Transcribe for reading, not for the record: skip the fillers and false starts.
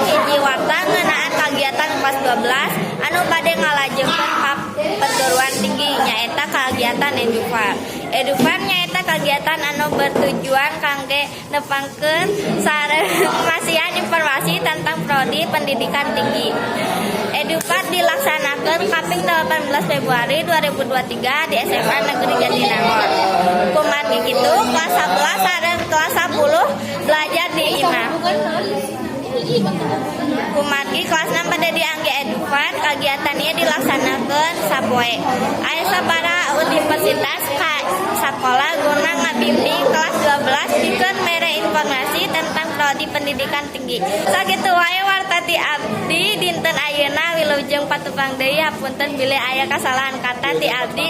hiji warta ngeunaan kagiatan kelas 12 anu bade ngalajengkeun ka perguruan tinggi nyaeta kagiatan Edufar. Edufar nyaeta kagiatan anu bertujuan kangge nepangkeun sareng masihan informasi tentang prodi pendidikan tinggi. Edufar dilaksanakan kaping 18 Februari 2023 di SMA Negeri Jatinangor. Kumargi kitu kelas 11 sareng kelas 10 belajar di IMA. Kumargi kelas 6 pada diangge Edufar, kagiatan ieu dilaksanakeun sapoe. Aya sabaraha universitas ka sakola guna ngabimbing kelas 12 dikeun mere informasi tentang prodi pendidikan tinggi. Sakitu wae warta ti abdi dinten ayeuna wilujeng patupang deui hapunten bilih aya kasalahan kata ti abdi.